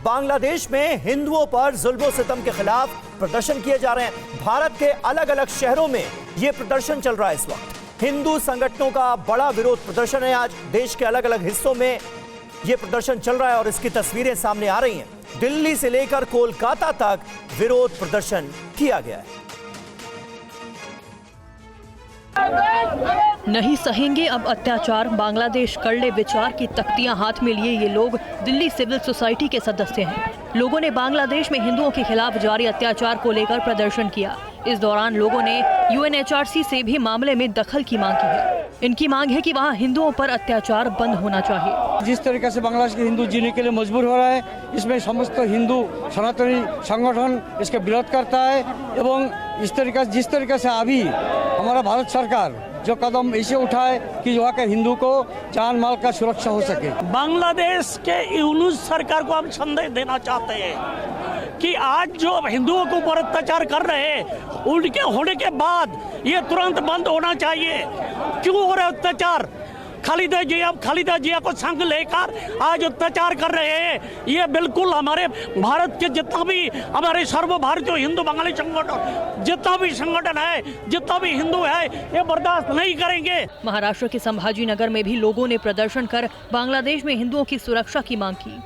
बांग्लादेश में हिंदुओं पर जुल्म सितम के खिलाफ प्रदर्शन किए जा रहे हैं। भारत के अलग अलग शहरों में यह प्रदर्शन चल रहा है। इस वक्त हिंदू संगठनों का बड़ा विरोध प्रदर्शन है। आज देश के अलग अलग हिस्सों में यह प्रदर्शन चल रहा है और इसकी तस्वीरें सामने आ रही हैं। दिल्ली से लेकर कोलकाता तक विरोध प्रदर्शन किया गया है। नहीं सहेंगे अब अत्याचार, बांग्लादेश कर ले विचार की तख्तियां हाथ में लिए ये लोग दिल्ली सिविल सोसाइटी के सदस्य हैं। लोगों ने बांग्लादेश में हिंदुओं के खिलाफ जारी अत्याचार को लेकर प्रदर्शन किया। इस दौरान लोगों ने UNHRC से भी मामले में दखल की मांग की है। इनकी मांग है कि वहां हिंदुओं पर अत्याचार बंद होना चाहिए। जिस तरीके से बांग्लादेश के हिंदू जीने के लिए मजबूर हो रहा है, इसमें समस्त हिंदू सनातनी संगठन इसका विरोध करता है। एवं जिस तरीके से अभी हमारा भारत सरकार जो कदम ऐसे उठाए कि वहाँ के हिंदू को जान माल का सुरक्षा हो सके। बांग्लादेश के यूनुस सरकार को हम संदेश देना चाहते हैं कि आज जो हिंदुओं के ऊपर अत्याचार कर रहे हैं, उनके होने के बाद ये तुरंत बंद होना चाहिए। क्यों हो रहा है अत्याचार? खालिदा जिया को संग लेकर आज अत्याचार कर रहे हैं। ये बिल्कुल हमारे भारत के जितना भी हमारे सर्व भारतीय हिंदू बंगाली संगठन, जितना भी संगठन है, जितना भी हिंदू है, ये बर्दाश्त नहीं करेंगे। महाराष्ट्र के संभाजी नगर में भी लोगों ने प्रदर्शन कर बांग्लादेश में हिंदुओं की सुरक्षा की मांग की।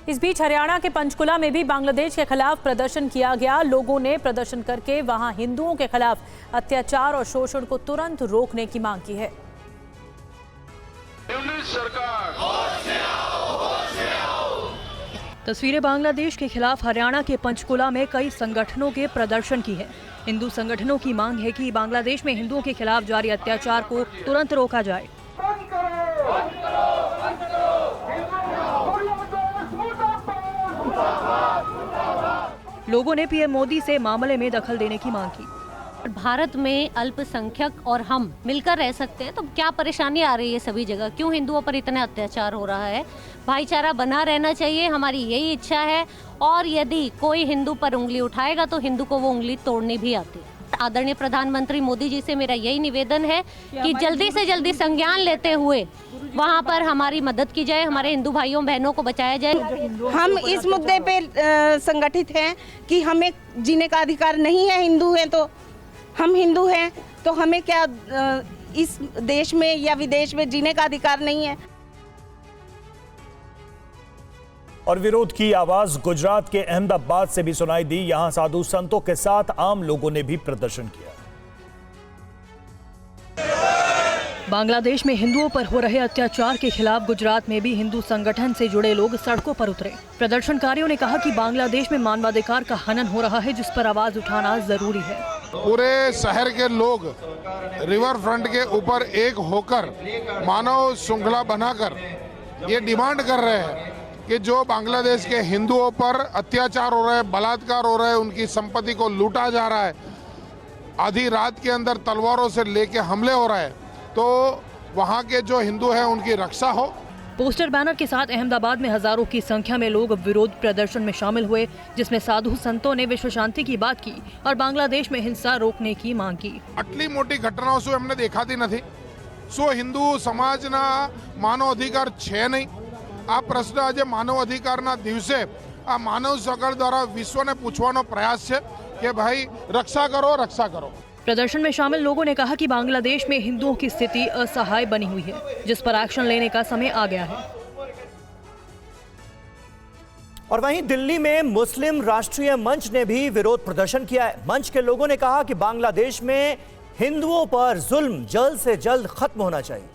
इस बीच हरियाणा के पंचकुला में भी बांग्लादेश के खिलाफ प्रदर्शन किया गया। लोगों ने प्रदर्शन करके वहां हिंदुओं के खिलाफ अत्याचार और शोषण को तुरंत रोकने की मांग की है। तस्वीरें बांग्लादेश के खिलाफ हरियाणा के पंचकुला में कई संगठनों के प्रदर्शन की है। हिंदू संगठनों की मांग है कि बांग्लादेश में हिंदुओं के खिलाफ जारी अत्याचार को तुरंत रोका जाए। लोगों ने PM मोदी से मामले में दखल देने की मांग की। भारत में अल्पसंख्यक और हम मिलकर रह सकते हैं, तो क्या परेशानी आ रही है सभी जगह? क्यों हिंदुओं पर इतना अत्याचार हो रहा है? भाईचारा बना रहना चाहिए, हमारी यही इच्छा है। और यदि कोई हिंदू पर उंगली उठाएगा तो हिंदू को वो उंगली तोड़नी भी आती है। आदरणीय प्रधानमंत्री मोदी जी से मेरा यही निवेदन है कि जल्दी से जल्दी संज्ञान लेते हुए वहाँ पर हमारी मदद की जाए, हमारे हिंदू भाइयों बहनों को बचाया जाए। हम इस मुद्दे पे संगठित हैं कि हमें जीने का अधिकार नहीं है। हिंदू हैं तो हम हिंदू हैं, तो हमें क्या इस देश में या विदेश में जीने का अधिकार नहीं है? और विरोध की आवाज गुजरात के अहमदाबाद से भी सुनाई दी। यहां साधु संतों के साथ आम लोगों ने भी प्रदर्शन किया। बांग्लादेश में हिंदुओं पर हो रहे अत्याचार के खिलाफ गुजरात में भी हिंदू संगठन से जुड़े लोग सड़कों पर उतरे। प्रदर्शनकारियों ने कहा कि बांग्लादेश में मानवाधिकार का हनन हो रहा है, जिस पर आवाज उठाना जरूरी है। पूरे शहर के लोग रिवर फ्रंट के ऊपर एक होकर मानव श्रृंखला बनाकर ये डिमांड कर रहे हैं कि जो बांग्लादेश के हिंदुओं पर अत्याचार हो रहा है, बलात्कार हो रहा है, उनकी संपत्ति को लूटा जा रहा है, आधी रात के अंदर तलवारों से लेके हमले हो रहे हैं, तो वहाँ के जो हिंदू हैं उनकी रक्षा हो। पोस्टर बैनर के साथ अहमदाबाद में हजारों की संख्या में लोग विरोध प्रदर्शन में शामिल हुए, जिसमें साधु संतों ने विश्व शांति की बात की और बांग्लादेश में हिंसा रोकने की मांग की। आटली मोटी घटनाओं से हमने देखा थी नहीं। सो हिंदू समाजना मानव अधिकार छे नहीं। આ પ્રશ્ન આજે માનવ અધિકારના દિવસે આ માનવ સગર દ્વારા વિશ્વને પૂછવાનો પ્રયાસ છે કે ભાઈ રક્ષા કરો। प्रदर्शन में शामिल लोगों ने कहा कि बांग्लादेश में हिंदुओं की स्थिति असहाय बनी हुई है, जिस पर एक्शन लेने का समय आ गया है। और वहीं दिल्ली में मुस्लिम राष्ट्रीय मंच ने भी विरोध प्रदर्शन किया है। मंच के लोगों ने कहा कि बांग्लादेश में हिंदुओं पर जुल्म जल्द से जल्द खत्म होना चाहिए।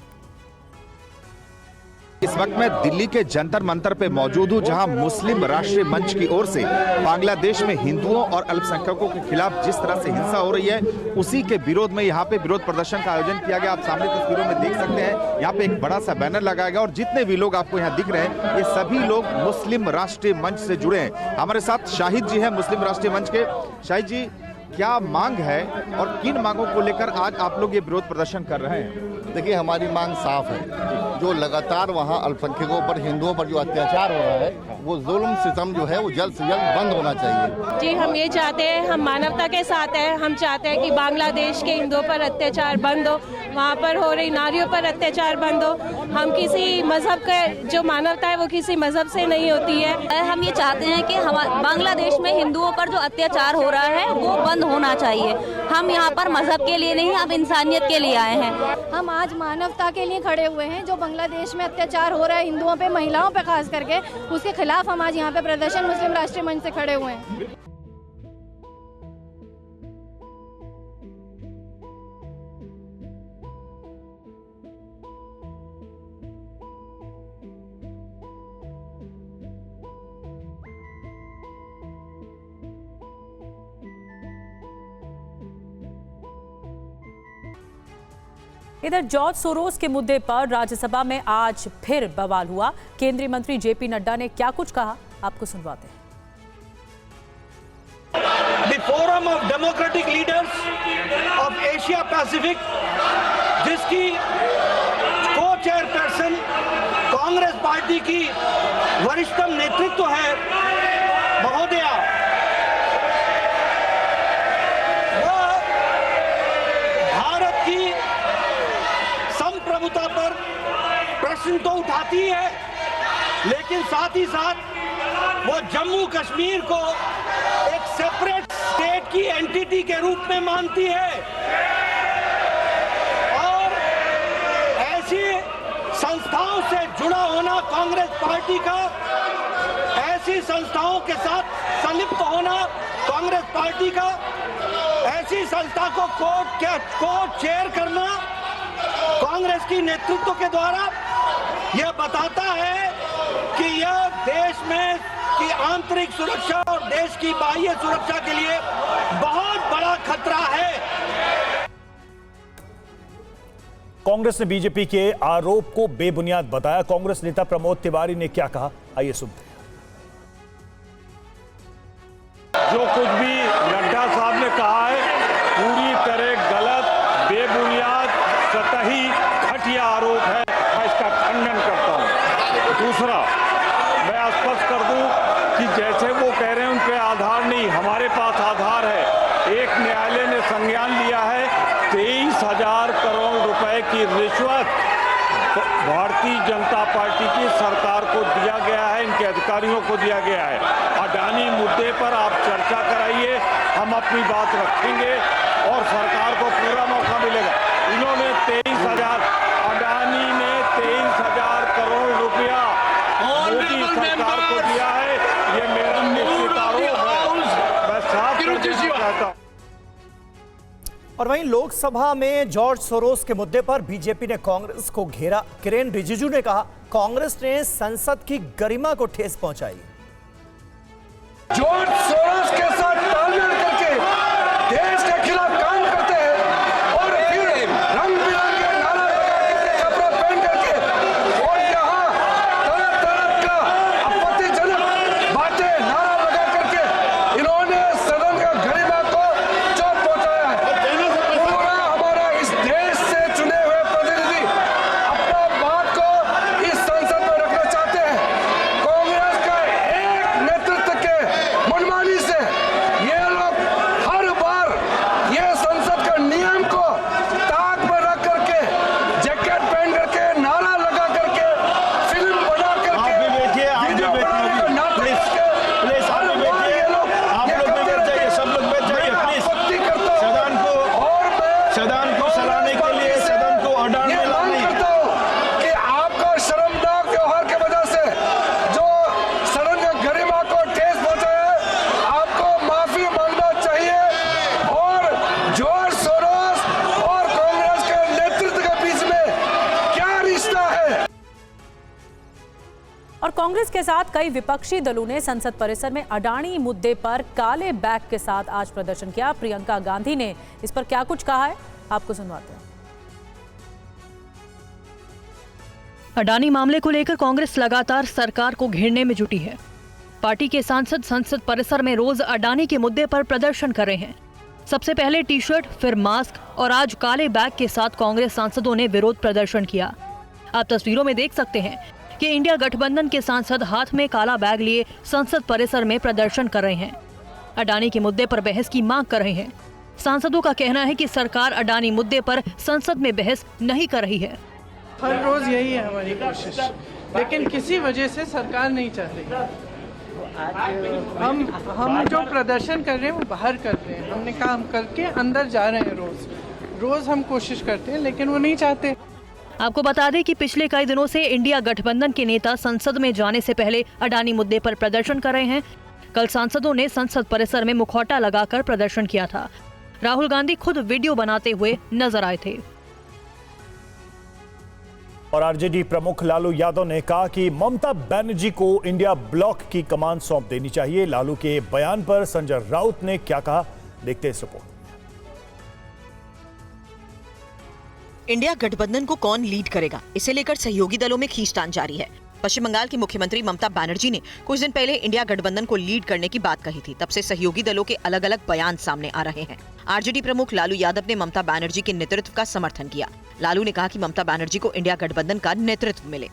इस वक्त मैं दिल्ली के जंतर मंतर पे मौजूद हूं, जहां मुस्लिम राष्ट्रीय मंच की ओर से बांग्लादेश में हिंदुओं और अल्पसंख्यकों के खिलाफ जिस तरह से हिंसा हो रही है, उसी के विरोध में यहां पे विरोध प्रदर्शन का आयोजन किया गया। आप सामने तस्वीरों में देख सकते हैं, यहां पे एक बड़ा सा बैनर लगाया गया और जितने भी लोग आपको यहां दिख रहे हैं, ये सभी लोग मुस्लिम राष्ट्रीय मंच से जुड़े हैं। हमारे साथ शाहिद जी हैं मुस्लिम राष्ट्रीय मंच के। शाहिद जी, क्या मांग है और किन मांगों को लेकर आज आप लोग ये विरोध प्रदर्शन कर रहे हैं? देखिए, हमारी मांग साफ है। जो लगातार वहाँ अल्पसंख्यकों पर, हिंदुओं पर जो अत्याचार हो रहा है, वो जुल्म सितम जो है वो जल्द से जल्द बंद होना चाहिए। जी, हम ये चाहते हैं, हम मानवता के साथ हैं। हम चाहते हैं कि बांग्लादेश के हिंदुओं पर अत्याचार बंद हो, वहाँ पर हो रही नारियों पर अत्याचार बंद हो। हम किसी मजहब का जो मानवता है वो किसी मजहब से नहीं होती है। हम ये चाहते हैं कि बांग्लादेश में हिंदुओं पर जो अत्याचार हो रहा है वो बंद होना चाहिए। हम यहाँ पर मजहब के लिए नहीं, हम इंसानियत के लिए आए हैं। हम आज मानवता के लिए खड़े हुए हैं। जो बांग्लादेश में अत्याचार हो रहा है हिंदुओं पे, महिलाओं पे खास करके, उसके खिलाफ हम आज यहाँ पे प्रदर्शन मुस्लिम राष्ट्रीय मंच से खड़े हुए हैं। इधर जॉर्ज सोरोस के मुद्दे पर राज्यसभा में आज फिर बवाल हुआ। केंद्रीय मंत्री जेपी नड्डा ने क्या कुछ कहा, आपको सुनवाते हैं। The Forum of Democratic Leaders of Asia Pacific, जिसकी को चेयरपर्सन कांग्रेस पार्टी की वरिष्ठतम नेतृत्व है महोदया, वह भारत की संप्रभुता पर प्रश्न तो उठाती है, लेकिन साथ ही साथ वो जम्मू कश्मीर को एक सेपरेट स्टेट की एंटिटी के रूप में मानती है और ऐसी संस्थाओं से जुड़ा होना कांग्रेस पार्टी का, ऐसी संस्थाओं के साथ संलिप्त होना कांग्रेस पार्टी का, ऐसी संस्था को कोर्ट चेयर करना कांग्रेस की नेतृत्व के द्वारा, यह बताता है कि यह देश में की आंतरिक सुरक्षा और देश की बाह्य सुरक्षा के लिए बहुत बड़ा खतरा है। कांग्रेस ने बीजेपी के आरोप को बेबुनियाद बताया। कांग्रेस नेता प्रमोद तिवारी ने क्या कहा, आइए सुनते हैं। जो कुछ भी नड्डा साहब ने कहा है पूरी तरह गलत, बेबुनियाद, सतही, घटिया आरोप है। मैं इसका खंडन करता हूं। दूसरा, मैं स्पष्ट कर दूं कि जैसे वो कह रहे हैं उन पे आधार नहीं, हमारे पास आधार है। एक न्यायालय ने संज्ञान लिया है 23,000 करोड़ रुपए की रिश्वत भारतीय जनता पार्टी की सरकार को दिया गया है, इनके अधिकारियों को दिया गया है। अडानी मुद्दे पर आप चर्चा कराइए, हम अपनी बात रखेंगे और सरकार को पूरा मौका मिलेगा। इन्होंने 23,000, अडानी ने 23,000 करोड़ रुपया मोदी सरकार को दिया है, ये मेरा निश्चित आरोप है। मैं साफ कहता हूं। और वहीं लोकसभा में जॉर्ज सोरोस के मुद्दे पर बीजेपी ने कांग्रेस को घेरा। किरेन रिजिजू ने कहा, कांग्रेस ने संसद की गरिमा को ठेस पहुंचाई। जॉर्ज सोरोस के साथ तालमेल करके देश के खिलाफ काम करते हैं और फिर रंग बिरंगे नारा लगा करके, कपड़ा पहन करके और यहाँ तरह तरह का आपत्तिजनक बातें नारा लगा करके इन्होंने सदन का गरिमा को चोट पहुंचाया है। पूरा हमारा इस देश से चुने हुए प्रतिनिधि अपना बात को इस संसद में रखना चाहते हैं। कांग्रेस का एक नेतृत्व के मनमानी से ये लोग हर बार ये संसद का नियम को ताक पर रख करके, जैकेट पहन करके, नारा लगा करके, फिल्म बना करके, वीडियो बना करके, नाटक करके, हर बार ये लोग ये करते रहते हैं। सब लोग बैठ जाइए प्लीज। आपत्ति करता हूं सदन को चलाने के लिए सदन को अडान में लाने करता हूं कि आपका शर्मनाक व्यवहार के वजह से जो सदन के गरिमा को ठेस पहुंचाया है, आपको माफी मांगना चाहिए। और जॉर्ज सोरोस और कांग्रेस के नेतृत्व के बीच में क्या रिश्ता है? और कांग्रेस के साथ कई विपक्षी दलों ने संसद परिसर में अडानी मुद्दे पर काले बैग के साथ आज प्रदर्शन किया। प्रियंका गांधी ने इस पर क्या कुछ कहा है, आपको सुनवाते हैं। अडानी मामले को लेकर कांग्रेस लगातार सरकार को घेरने में जुटी है। पार्टी के सांसद संसद परिसर में रोज अडानी के मुद्दे पर प्रदर्शन कर रहे हैं। सबसे पहले टी शर्ट, फिर मास्क और आज काले बैग के साथ कांग्रेस सांसदों ने विरोध प्रदर्शन किया। आप तस्वीरों में देख सकते हैं कि इंडिया गठबंधन के सांसद हाथ में काला बैग लिए संसद परिसर में प्रदर्शन कर रहे हैं। अडानी के मुद्दे पर बहस की मांग कर रहे हैं। सांसदों का कहना है कि सरकार अडानी मुद्दे पर संसद में बहस नहीं कर रही है। हर रोज यही है हमारी कोशिश, लेकिन किसी वजह से सरकार नहीं चाह रही। हम जो प्रदर्शन कर रहे हैं वो बाहर कर रहे हैं। हमने काम करके अंदर जा रहे हैं। रोज हम कोशिश करते हैं, लेकिन वो नहीं चाहते। आपको बता दें कि पिछले कई दिनों से इंडिया गठबंधन के नेता संसद में जाने से पहले अडानी मुद्दे पर प्रदर्शन कर रहे हैं। कल सांसदों ने संसद परिसर में मुखौटा लगाकर प्रदर्शन किया था। राहुल गांधी खुद वीडियो बनाते हुए नजर आए थे। और आरजेडी प्रमुख लालू यादव ने कहा कि ममता बनर्जी को इंडिया ब्लॉक की कमान सौंप देनी चाहिए। लालू के बयान पर संजय राउत ने क्या कहा, देखते हैं इस रिपोर्ट। इंडिया गठबंधन को कौन लीड करेगा, इसे लेकर सहयोगी दलों में खींचतान जारी है। पश्चिम बंगाल की मुख्यमंत्री ममता बनर्जी ने कुछ दिन पहले इंडिया गठबंधन को लीड करने की बात कही थी। तब से सहयोगी दलों के अलग अलग बयान सामने आ रहे हैं। आरजेडी प्रमुख लालू यादव ने ममता बनर्जी के नेतृत्व का समर्थन किया। लालू ने कहा कि ममता बनर्जी को इंडिया गठबंधन का नेतृत्व मिले।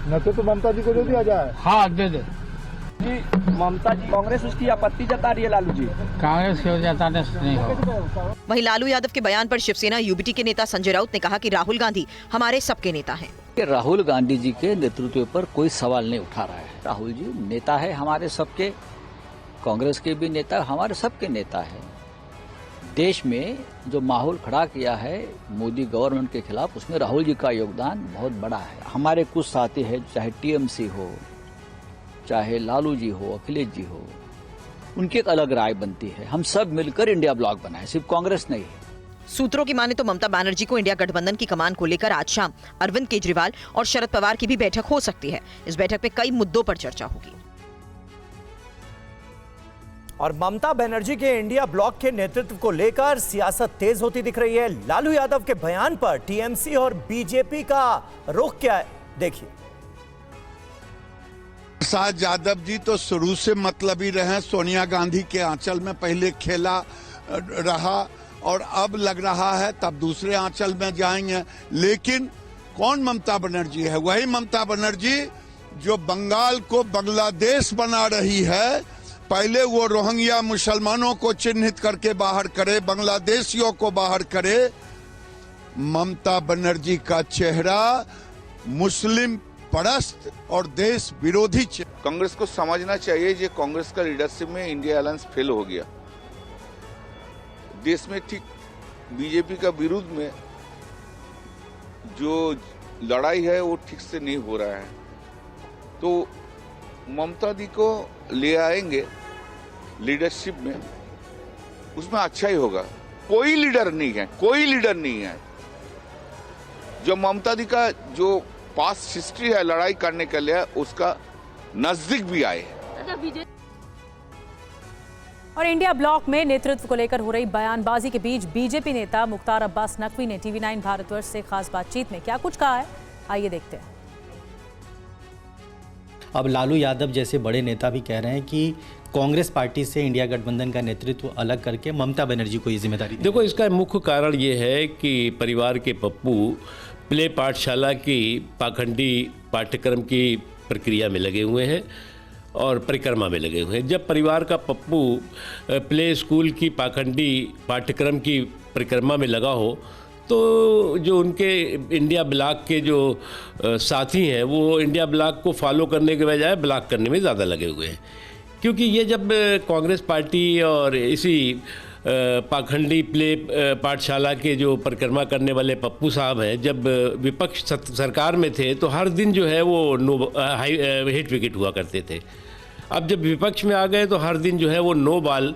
नेतृत्व ममता जी को जो दिया जाए। हाँ, दे दे। ममता जी, कांग्रेस उसकी आपत्ति जता रही है। लालू जी कांग्रेस की जताने नहीं होगा। वहीं लालू यादव के बयान पर शिवसेना यूबीटी के नेता संजय राउत ने कहा कि राहुल गांधी हमारे सबके नेता हैं। राहुल गांधी जी के नेतृत्व पर कोई सवाल नहीं उठा रहा है। राहुल जी नेता है हमारे सबके, कांग्रेस के भी नेता, हमारे सबके नेता है। देश में जो माहौल खड़ा किया है मोदी गवर्नमेंट के खिलाफ, उसमें राहुल जी का योगदान बहुत बड़ा है। हमारे कुछ साथी है, चाहे टीएमसी हो, चाहे लालू जी हो, अखिलेश जी हो, उनकी एक अलग राय बनती है। हम सब मिलकर इंडिया ब्लॉक बनाए, सिर्फ कांग्रेस नहीं है। सूत्रों की माने तो ममता बनर्जी को इंडिया गठबंधन की कमान को लेकर आज शाम अरविंद केजरीवाल और शरद पवार की भी बैठक हो सकती है। इस बैठक में कई मुद्दों पर चर्चा होगी। और ममता बनर्जी के इंडिया ब्लॉक के नेतृत्व को लेकर सियासत तेज होती दिख रही है। लालू यादव के बयान पर टीएमसी और बीजेपी का रुख क्या है, देखिए। प्रसाद यादव जी तो शुरू से मतलबी रहे। सोनिया गांधी के आंचल में पहले खेला रहा और अब लग रहा है तब दूसरे आंचल में जाएंगे। लेकिन कौन ममता बनर्जी है? वही ममता बनर्जी जो बंगाल को बांग्लादेश बना रही है। पहले वो रोहिंग्या मुसलमानों को चिन्हित करके बाहर करे, बांग्लादेशियों को बाहर करे। ममता बनर्जी का चेहरा मुस्लिम परस्त और देश विरोधी। कांग्रेस को समझना चाहिए कि कांग्रेस का लीडरशिप में इंडिया अलायंस फेल हो गया। देश में ठीक बीजेपी का विरुद्ध में जो लड़ाई है वो ठीक से नहीं हो रहा है। तो ममता दी को ले आएंगे लीडरशिप में, उसमें अच्छा ही होगा। कोई लीडर नहीं है, कोई लीडर नहीं है जो ममता दी का जो पास्ट हिस्ट्री है लड़ाई करने के लिए उसका नजदीक भी आए। और इंडिया ब्लॉक में नेतृत्व को लेकर हो रही बयानबाजी के बीच बीजेपी नेता मुख्तार अब्बास नकवी ने टीवी9 भारतवर्ष से खास बातचीत में क्या कुछ कहा है, आइए देखते हैं। अब लालू यादव जैसे बड़े नेता भी कह रहे हैं कि कांग्रेस पार्टी से इंडिया गठबंधन का नेतृत्व अलग करके ममता बनर्जी को ये जिम्मेदारी। देखो, इसका मुख्य कारण ये है कि परिवार के पप्पू प्ले पाठशाला की पाखंडी पाठ्यक्रम की प्रक्रिया में लगे हुए हैं और परिक्रमा में लगे हुए हैं। जब परिवार का पप्पू प्ले स्कूल की पाखंडी पाठ्यक्रम की परिक्रमा में लगा हो तो जो उनके इंडिया ब्लॉक के जो साथी हैं वो इंडिया ब्लॉक को फॉलो करने के बजाय ब्लॉक करने में ज़्यादा लगे हुए हैं। क्योंकि ये जब कांग्रेस पार्टी और इसी पाखंडी प्ले पाठशाला के जो परिक्रमा करने वाले पप्पू साहब हैं, जब विपक्ष सरकार में थे तो हर दिन जो है वो हिट विकेट हुआ करते थे। अब जब विपक्ष में आ गए तो हर दिन जो है वो नो बॉल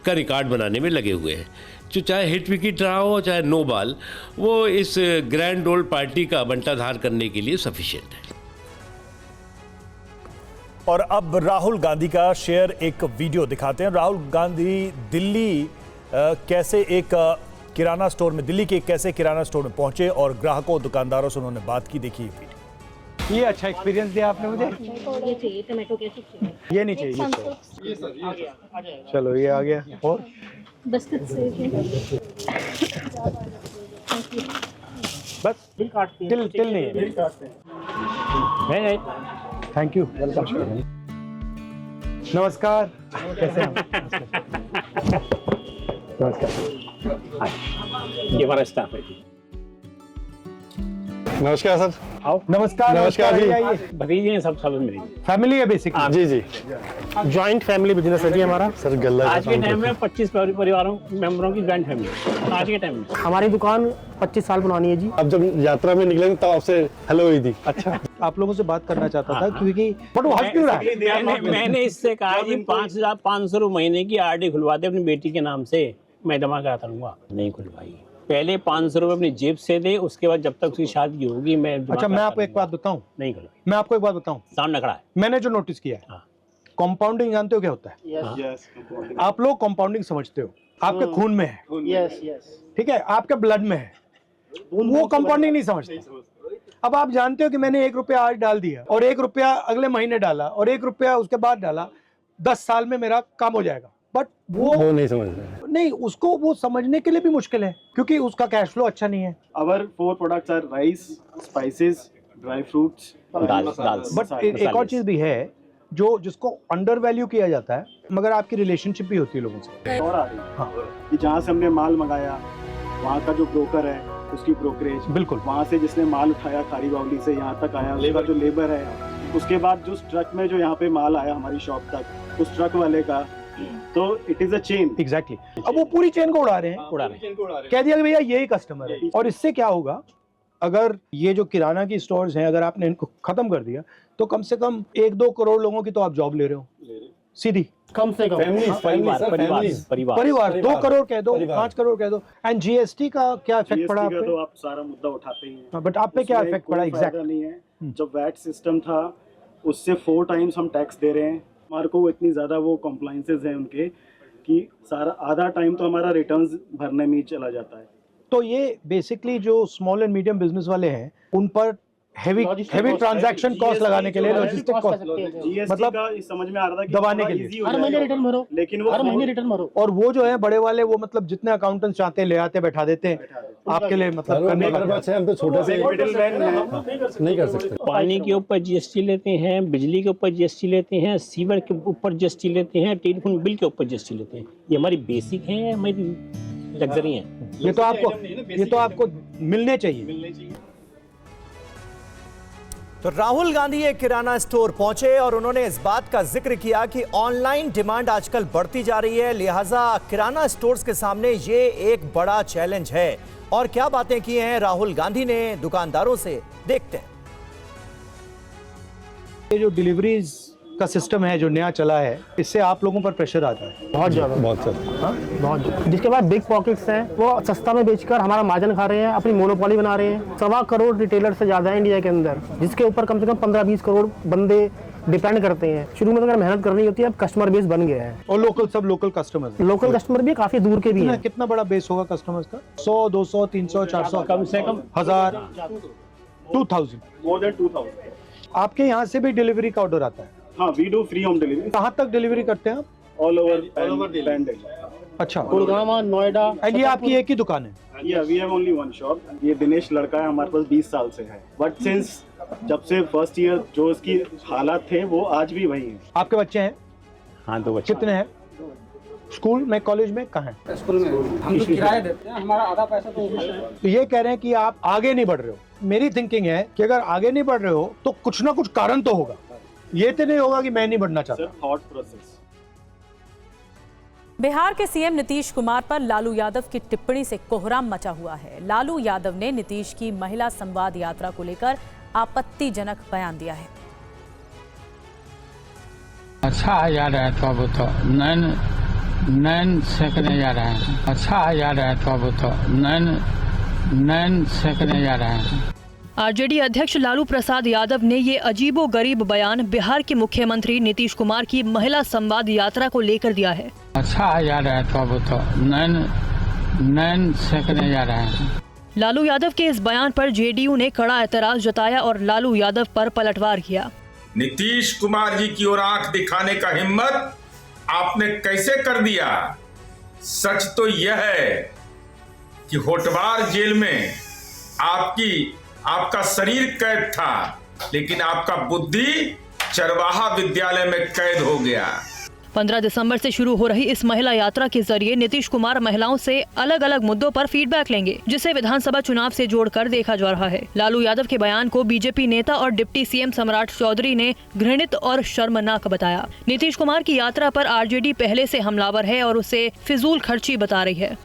का रिकॉर्ड बनाने में लगे हुए हैं। जो चाहे हिट विकेट रहा हो चाहे नो बॉल, वो इस ग्रैंड ओल्ड पार्टी का बंटाधार करने के लिए सफिशिएंट है। और अब राहुल गांधी का शेयर एक वीडियो दिखाते हैं। राहुल गांधी दिल्ली कैसे एक किराना स्टोर में, दिल्ली के कैसे किराना स्टोर में पहुंचे और ग्राहकों दुकानदारों से उन्होंने बात की, देखिए वीडियो। ये अच्छा एक्सपीरियंस दिया आपने मुझे। ये चाहिए टमाटो केचप, ये नहीं चाहिए, ये सर। चलो ये आ गया। और बिस्किट से बस बिल काटते हैं, टिल नहीं बिल काटते हैं। Thank you, welcome. नमस्कार, कैसे हैं? नमस्कार, ये हमारा स्टाफ है। नमस्कार सर। आओ। नमस्कार, नमस्कार जी। भतीजे हैं सब मेरी फैमिली है बेसिकली। जी जी, जॉइंट फैमिली बिजनेस है जी हमारा सर। गल्ला आज के टाइम में 25 परिवारों मेंबरों की जॉइंट फैमिली आज के टाइम में। हमारी दुकान 25 साल पुरानी है जी। अब जब यात्रा में निकले तब आपसे हेलो हुई थी। अच्छा, आप लोगों से बात करना चाहता था क्योंकि बट वो हंस क्यों रहा है? मैंने इससे कहा जी 5,500 रुपये महीने की आरडी खुलवा दे अपनी बेटी के नाम से, मैं जमा कराता रहूंगा। नहीं खुलवाई, पहले 500 रुपये अपनी जेब से दे, उसके बाद जब तक उसकी शादी होगी मैं। अच्छा, मैं आपको एक बात बताऊं। नहीं खुलवाई। मैं आपको एक बात बताऊं, सामने खड़ा है। मैंने जो नोटिस किया है, कंपाउंडिंग जानते हो क्या होता है? यस, आप लोग कंपाउंडिंग समझते हो, आपके खून में है। यस यस, ठीक है, आपके ब्लड में है, वो कंपाउंडिंग नहीं समझते। अब आप जानते हो कि मैंने 1 रुपया आज डाल दिया और 1 रुपया अगले महीने डाला और 1 रुपया उसके बाद डाला, 10 साल में मेरा काम हो जाएगा। बट वो नहीं समझ रहे। नहीं, उसको वो समझने के लिए भी मुश्किल है क्योंकि उसका कैश फ्लो अच्छा नहीं है। Our 4 products are rice, spices, dry fruits, dal. But एक और चीज भी है जो जिसको अंडर वैल्यू किया जाता है, मगर आपकी रिलेशनशिप भी होती है लोगों से। और आ रही है कि जहाँ से हमने माल मंगाया वहाँ का जो ब्रोकर है उसकी ब्रोकरेज, बिल्कुल वहाँ से जिसने माल उठाया खारी बावली से यहाँ तक आया, उसका जो लेबर है, उसके बाद जो ट्रक में जो यहाँ पे माल आया हमारी शॉप तक, उस ट्रक वाले का, तो it is a chain. Exactly. अब वो पूरी चेन को उड़ा रहे हैं, कह दिया कि भैया यही कस्टमर है। और इससे क्या होगा, अगर ये जो किराना की स्टोर्स हैं अगर आपने इनको खत्म कर दिया तो कम से कम 1-2 करोड़ लोगों की तो आप जॉब ले रहे हो सीधी, कम से कम परिवार 2 करोड़ कह दो, 5 करोड़ कह दो। एंड जीएसटी का क्या इफेक्ट पड़ा? तो आप सारा मुद्दा उठाते हैं, बट आप पे क्या इफेक्ट पड़ा? एग्जैक्ट नहीं है। जब वैट सिस्टम था उससे 4 टाइम्स हम टैक्स दे रहे हैं। हमारे को इतनी ज़्यादा वो कॉम्प्लाइंसेस हैं उनके कि सारा आधा टाइम तो हमारा रिटर्न्स भरने में ही चला जाता है। तो ये बेसिकली जो स्मॉल एंड मीडियम बिजनेस वाले हैं उन पर हेवी ट्रांजैक्शन कॉस्ट लगाने के लिए लॉजिस्टिक कॉस्ट, मतलब समझ में आ रहा था कि दबाने के लिए हर महीने रिटर्न भरो, लेकिन वो हर महीने रिटर्न भरो। और वो जो है बड़े वाले वो मतलब जितने अकाउंटेंट्स चाहते हैं ले आते बैठा देते हैं आपके लिए, मतलब करने का। हम तो छोटे से नहीं कर सकते। पानी के ऊपर जीएसटी लेते हैं, बिजली के ऊपर जीएसटी लेते हैं, सीवर के ऊपर जीएसटी लेते हैं, टेलीफोन बिल के ऊपर जीएसटी लेते हैं। ये हमारी बेसिक है, हमारी लग्जरी है। ये तो आपको मिलने चाहिए। तो राहुल गांधी एक किराना स्टोर पहुंचे और उन्होंने इस बात का जिक्र किया कि ऑनलाइन डिमांड आजकल बढ़ती जा रही है, लिहाजा किराना स्टोर्स के सामने ये एक बड़ा चैलेंज है। और क्या बातें की हैं राहुल गांधी ने दुकानदारों से, देखते हैं। ये जो डिलीवरीज का सिस्टम है जो नया चला है, इससे आप लोगों पर प्रेशर आता है बहुत ज़्यादा, बहुत ज़्यादा। जिसके बाद बिग पॉकेट्स हैं वो सस्ता में बेचकर हमारा मार्जिन खा रहे हैं, अपनी मोनोपोली बना रहे हैं। 1.25 करोड़ रिटेलर से ज़्यादा है इंडिया के अंदर, जिसके ऊपर कम से कम 15-20 करोड़ बंदे डिपेंड करते हैं। शुरू में अगर मेहनत करनी होती है, अब कस्टमर बेस बन गया है। और लोकल कस्टमर भी काफ़ी दूर के भी हैं। कितना बड़ा बेस होगा कस्टमर्स का? 100, 200, 300, 400, कम से कम 1000, 2000, मोर देन 2000। आपके यहाँ से भी डिलीवरी का ऑर्डर आता है? हाँ, we do free home delivery. कहाँ तक डिलीवरी करते हैं आप? All over Delhi. अच्छा, गुड़गांव, नोएडा। एंड ये आपकी एक ही दुकान है? We have only one shop. ये दिनेश लड़का है, हमारे पास 20 साल से है, बट सिंस जब से फर्स्ट ईयर जो इसकी हालात थे वो आज भी वही है। आपके बच्चे हैं? हाँ, 2 बच्चे। कितने हैं? स्कूल में, कॉलेज में, कहाँ है? स्कूल में। हम तो किराया देते हैं, हमारा आधा पैसा तो ये कह रहे हैं कि आप आगे नहीं बढ़ रहे हो। मेरी थिंकिंग है कि अगर आगे नहीं बढ़ रहे हो तो कुछ ना कुछ कारण तो होगा। ये तो नहीं होगा कि मैं नहीं बढ़ना चाहता। Thought process. बिहार के सीएम नीतीश कुमार पर लालू यादव की टिप्पणी से कोहराम मचा हुआ है। लालू यादव ने नीतीश की महिला संवाद यात्रा को लेकर आपत्तिजनक बयान दिया है। अच्छा जा रहा है तो अब तो नैन सेकने जा रहे हैं। अच्छा जा रहा है तो अब तो नैन सेकने जा रहे हैं। आरजेडी अध्यक्ष लालू प्रसाद यादव ने ये अजीबोगरीब बयान बिहार के मुख्यमंत्री नीतीश कुमार की महिला संवाद यात्रा को लेकर दिया है। अच्छा जा रहा है तो अब तो नैन सेकने जा रहे हैं। लालू यादव के इस बयान पर जेडीयू ने कड़ा एतराज जताया और लालू यादव पर पलटवार किया। नीतीश कुमार जी की ओर आंख दिखाने का हिम्मत आपने कैसे कर दिया? सच तो यह है कि होटवार जेल में आपका शरीर कैद था, लेकिन आपका बुद्धि चरवाहा विद्यालय में कैद हो गया। 15 दिसंबर से शुरू हो रही इस महिला यात्रा के जरिए नीतीश कुमार महिलाओं से अलग अलग मुद्दों पर फीडबैक लेंगे, जिसे विधानसभा चुनाव से जोड़कर देखा जा रहा है। लालू यादव के बयान को बीजेपी नेता और डिप्टी सीएम सम्राट चौधरी ने घृणित और शर्मनाक बताया। नीतीश कुमार की यात्रा पर आरजेडी पहले से हमलावर है और उसे फिजूल खर्ची बता रही है।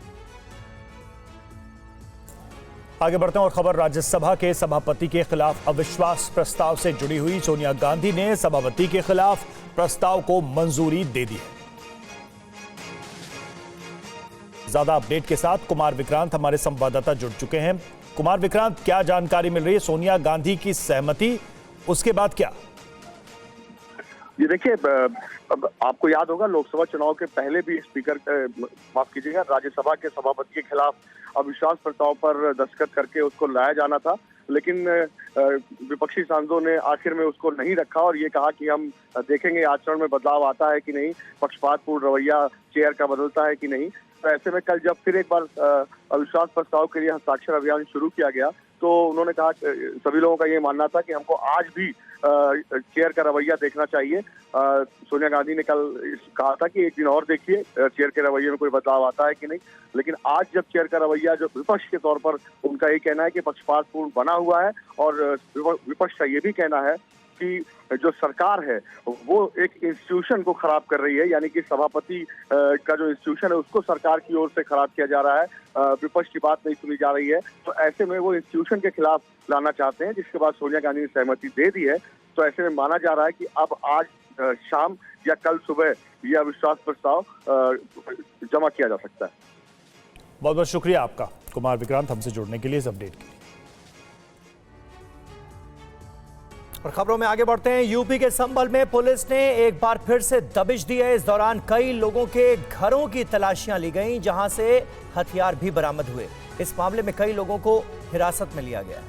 आगे बढ़ते हैं और खबर राज्यसभा के सभापति के खिलाफ अविश्वास प्रस्ताव से जुड़ी हुई। सोनिया गांधी ने सभापति के खिलाफ प्रस्ताव को मंजूरी दे दी है। ज्यादा अपडेट के साथ कुमार विक्रांत हमारे संवाददाता जुड़ चुके हैं। कुमार विक्रांत, क्या जानकारी मिल रही है? सोनिया गांधी की सहमति, उसके बाद क्या? ये देखिए, अब आपको याद होगा लोकसभा चुनाव के पहले भी स्पीकर, माफ कीजिएगा, राज्यसभा के सभापति के खिलाफ अविश्वास प्रस्ताव पर दस्तखत करके उसको लाया जाना था, लेकिन विपक्षी सांसदों ने आखिर में उसको नहीं रखा और ये कहा कि हम देखेंगे आचरण में बदलाव आता है कि नहीं, पक्षपातपूर्ण रवैया चेयर का बदलता है कि नहीं। तो ऐसे में कल जब फिर एक बार अविश्वास प्रस्ताव के लिए हस्ताक्षर अभियान शुरू किया गया तो उन्होंने कहा, सभी लोगों का ये मानना था कि हमको आज भी चेयर का रवैया देखना चाहिए। सोनिया गांधी ने कल कहा था कि एक दिन और देखिए चेयर के रवैये में कोई बदलाव आता है कि नहीं, लेकिन आज जब चेयर का रवैया जो विपक्ष के तौर पर उनका ये कहना है कि पक्षपातपूर्ण बना हुआ है और विपक्ष का ये भी कहना है कि जो सरकार है वो एक इंस्टीट्यूशन को खराब कर रही है, यानी कि सभापति का जो इंस्टीट्यूशन है उसको सरकार की ओर से खराब किया जा रहा है, विपक्ष की बात नहीं सुनी जा रही है। तो ऐसे में वो इंस्टीट्यूशन के खिलाफ लाना चाहते हैं, जिसके बाद सोनिया गांधी ने सहमति दे दी है। तो ऐसे में माना जा रहा है कि अब आज शाम या कल सुबह यह अविश्वास प्रस्ताव जमा किया जा सकता है। बहुत बहुत शुक्रिया आपका कुमार विक्रांत, हमसे जुड़ने के लिए इस अपडेट के लिए। और खबरों में आगे बढ़ते हैं। यूपी के संभल में पुलिस ने एक बार फिर से दबिश दी है। इस दौरान कई लोगों के घरों की तलाशियां ली गईं, जहां से हथियार भी बरामद हुए। इस मामले में कई लोगों को हिरासत में लिया गया।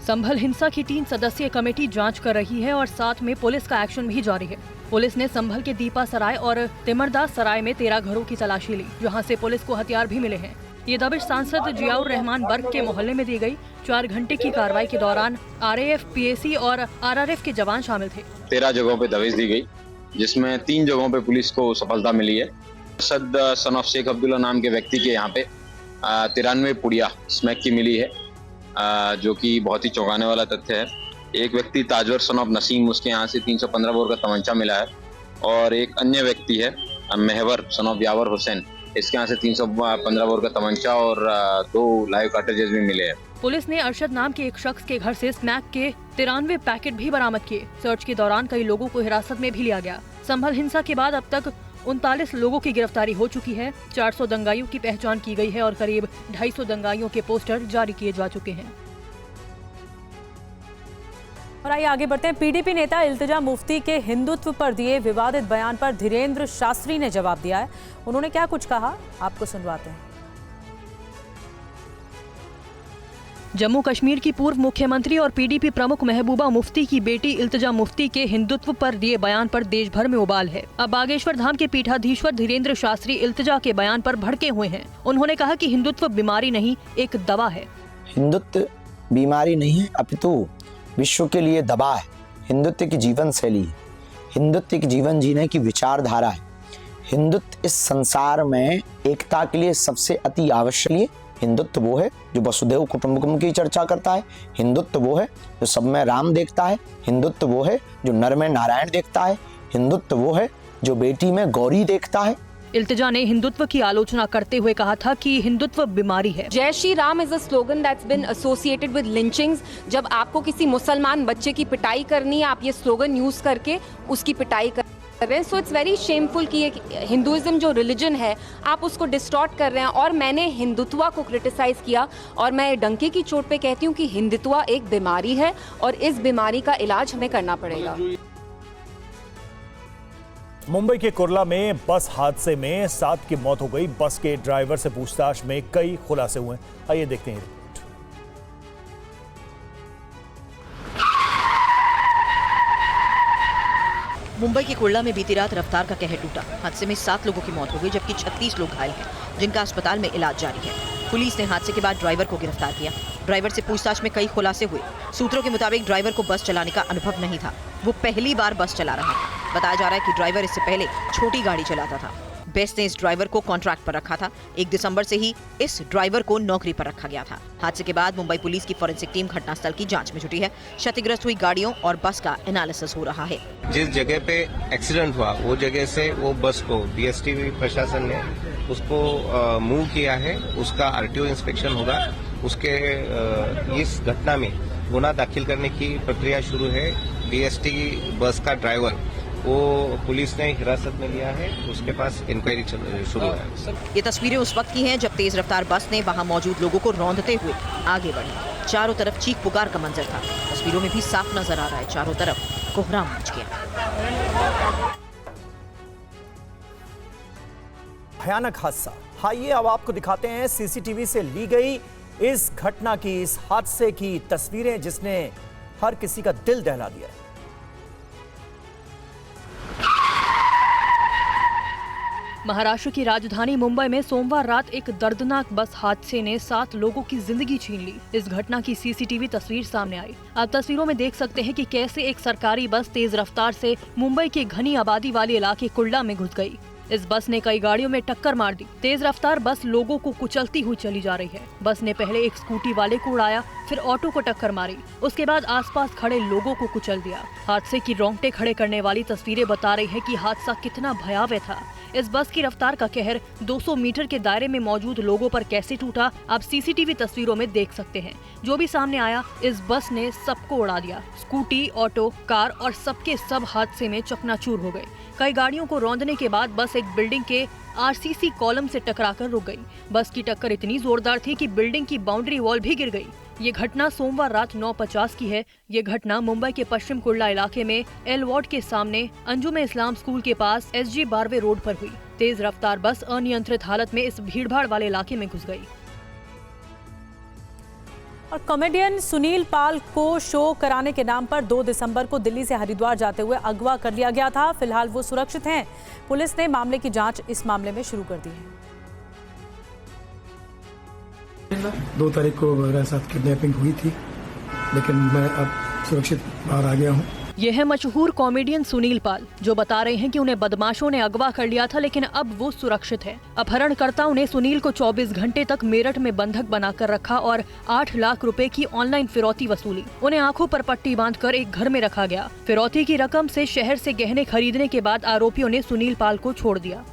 संभल हिंसा की 3 सदस्यीय कमेटी जांच कर रही है और साथ में पुलिस का एक्शन भी जारी है। पुलिस ने संभल के दीपा सराय और तिमरदास सराय में 13 घरों की तलाशी ली, जहां से पुलिस को हथियार भी मिले हैं। ये दबिश सांसद जियाउर रहमान बर्ग के मोहल्ले में दी गई। 4 घंटे की कार्रवाई के दौरान आरएएफ, पीएसी और आरआरएफ के जवान शामिल थे। 13 जगहों पे दबिश दी गई, जिसमें 3 जगहों पे पुलिस को सफलता मिली है। असद सन ऑफ शेख अब्दुल्ला नाम के व्यक्ति के यहाँ पे 93 पुड़िया स्मैक की मिली है, जो कि बहुत ही चौंकाने वाला तथ्य है। एक व्यक्ति ताजवर सन ऑफ नसीम, उसके यहाँ से 315 बोर का तमंचा मिला है। और एक अन्य व्यक्ति है महवर सन ऑफ यावर हुसैन, इसके यहाँ से 315 बोर का तमंचा और 2 लाइव कार्ट्रिजेज भी मिले हैं। पुलिस ने अरशद नाम के एक शख्स के घर से स्मैक के 93 पैकेट भी बरामद किए। सर्च के दौरान कई लोगों को हिरासत में भी लिया गया। संभल हिंसा के बाद अब तक 39 लोगों की गिरफ्तारी हो चुकी है। 400 दंगाइयों की पहचान की गई है और करीब 250 दंगाइयों के पोस्टर जारी किए जा चुके हैं। और आइए आगे बढ़ते हैं। पीडीपी नेता इल्तिजा मुफ्ती के हिंदुत्व पर दिए विवादित बयान पर धीरेन्द्र शास्त्री ने जवाब दिया है। उन्होंने क्या कुछ कहा, आपको सुनवाते हैं। जम्मू कश्मीर की पूर्व मुख्यमंत्री और पीडीपी प्रमुख महबूबा मुफ्ती की बेटी इल्तिजा मुफ्ती के हिंदुत्व पर दिए बयान पर देश भर में उबाल है। अब बागेश्वर धाम के पीठाधीश्वर धीरेन्द्र शास्त्री इल्तिजा के बयान पर भड़के हुए हैं। उन्होंने कहा कि हिंदुत्व बीमारी नहीं, एक दवा है। हिंदुत्व बीमारी नहीं है, अपितु विश्व के लिए दवा है। हिंदुत्व की जीवन शैली है, हिंदुत्व की जीवन जीने की विचारधारा है। हिंदुत्व इस संसार में एकता के लिए सबसे अति आवश्यक है। हिंदुत्व वो है जो वसुधैव कुटुंबकम की चर्चा करता है। हिंदुत्व वो है जो सब में राम देखता है। हिंदुत्व वो है जो नर में नारायण देखता है। हिंदुत्व वो है जो बेटी में गौरी देखता है। इल्तिजा ने हिंदुत्व की आलोचना करते हुए कहा था कि हिंदुत्व बीमारी है। जय Shri Ram is a slogan that's been associated with lynchings. जब आपको किसी मुसलमान बच्चे की पिटाई करनी है, आप ये स्लोगन यूज करके उसकी पिटाई कर रहे हैं। सो इट्स वेरी शेमफुल कि हिंदुइज्म जो रिलीजन है आप उसको डिस्टॉर्ट कर रहे हैं। और मैंने हिंदुत्व को क्रिटिसाइज किया और मैं डंके की चोट पे कहती हूँ कि हिंदुत्व एक बीमारी है और इस बीमारी का इलाज हमें करना पड़ेगा। मुंबई के कुर्ला में बस हादसे में 7 की मौत हो गई। बस के ड्राइवर से पूछताछ में कई खुलासे हुए। आइए देखते हैं। मुंबई के कुर्ला में बीती रात रफ्तार का कहर टूटा। हादसे में 7 लोगों की मौत हो गई जबकि 36 लोग घायल हैं, जिनका अस्पताल में इलाज जारी है। पुलिस ने हादसे के बाद ड्राइवर को गिरफ्तार किया। ड्राइवर से पूछताछ में कई खुलासे हुए। सूत्रों के मुताबिक ड्राइवर को बस चलाने का अनुभव नहीं था, वो पहली बार बस चला रहा था। बताया जा रहा है कि ड्राइवर इससे पहले छोटी गाड़ी चलाता था। बेस्ट ने इस ड्राइवर को कॉन्ट्रैक्ट पर रखा था। 1 दिसंबर से ही इस ड्राइवर को नौकरी पर रखा गया था। हादसे के बाद मुंबई पुलिस की फॉरेंसिक टीम घटनास्थल की जांच में जुटी है। क्षतिग्रस्त हुई गाड़ियों और बस का एनालिसिस हो रहा है। जिस जगह पे एक्सीडेंट हुआ वो जगह से वो बस को बीएसटीवी प्रशासन ने उसको मूव किया है। उसका आरटीओ इंस्पेक्शन होगा। उसके इस घटना में गुना दाखिल करने की प्रक्रिया शुरू है। बीएसटी बस का ड्राइवर वो पुलिस ने हिरासत में लिया है। उसके पास इंक्वायरी शुरू है। ये तस्वीरें उस वक्त की हैं जब तेज रफ्तार बस ने वहां मौजूद लोगों को रौंदते हुए आगे बढ़ी। चारों तरफ चीख पुकार का मंजर था। तस्वीरों में भी साफ नजर आ रहा है, चारों तरफ कोहराम मच गया। भयानक हादसा। आइए अब आपको दिखाते हैं सीसीटीवी से ली गई इस घटना की, इस हादसे की तस्वीरें जिसने हर किसी का दिल दहला दिया है। महाराष्ट्र की राजधानी मुंबई में सोमवार रात एक दर्दनाक बस हादसे ने 7 लोगों की जिंदगी छीन ली। इस घटना की सीसीटीवी तस्वीर सामने आई। आप तस्वीरों में देख सकते हैं कि कैसे एक सरकारी बस तेज रफ्तार से मुंबई के घनी आबादी वाले इलाके कुर्ला में घुस गई। इस बस ने कई गाड़ियों में टक्कर मार दी। तेज रफ्तार बस लोगों को कुचलती हुई चली जा रही है। बस ने पहले एक स्कूटी वाले को उड़ाया, फिर ऑटो को टक्कर मारी, उसके बाद आसपास खड़े लोगों को कुचल दिया। हादसे की रोंगटे खड़े करने वाली तस्वीरें बता रही है कि हादसा कितना भयावह था। इस बस की रफ्तार का कहर 200 मीटर के दायरे में मौजूद लोगों पर कैसे टूटा, आप सीसीटीवी तस्वीरों में देख सकते हैं। जो भी सामने आया, इस बस ने सबको उड़ा दिया। स्कूटी, ऑटो, कार और सबके सब हादसे में चकनाचूर हो गए। कई गाड़ियों को रौंदने के बाद बस एक बिल्डिंग के आरसीसी कॉलम से टकराकर रुक गई। बस की टक्कर इतनी जोरदार थी कि बिल्डिंग की बाउंड्री वॉल भी गिर गई। ये घटना सोमवार रात 9:50 की है। ये घटना मुंबई के पश्चिम कुर्ला इलाके में एल वार्ड के सामने अंजुम इस्लाम स्कूल के पास SG बारवे रोड पर हुई। तेज रफ्तार बस अनियंत्रित हालत में इस भीड़भाड़ वाले इलाके में घुस गई। और कॉमेडियन सुनील पाल को शो कराने के नाम पर 2 दिसंबर को दिल्ली से हरिद्वार जाते हुए अगवा कर लिया गया था। फिलहाल वो सुरक्षित हैं। पुलिस ने मामले की जांच इस मामले में शुरू कर दी है। 2 तारीख को मेरे साथ किडनैपिंग हुई थी, लेकिन मैं अब सुरक्षित बाहर आ गया हूँ। यह है मशहूर कॉमेडियन सुनील पाल, जो बता रहे हैं कि उन्हें बदमाशों ने अगवा कर लिया था, लेकिन अब वो सुरक्षित है। अपहरणकर्ताओं ने सुनील को 24 घंटे तक मेरठ में बंधक बनाकर रखा और 8 लाख रुपए की ऑनलाइन फिरौती वसूली। उन्हें आंखों पर पट्टी बांधकर एक घर में रखा गया। फिरौती की रकम से शहर से गहने खरीदने के बाद आरोपियों ने सुनील पाल को छोड़ दिया।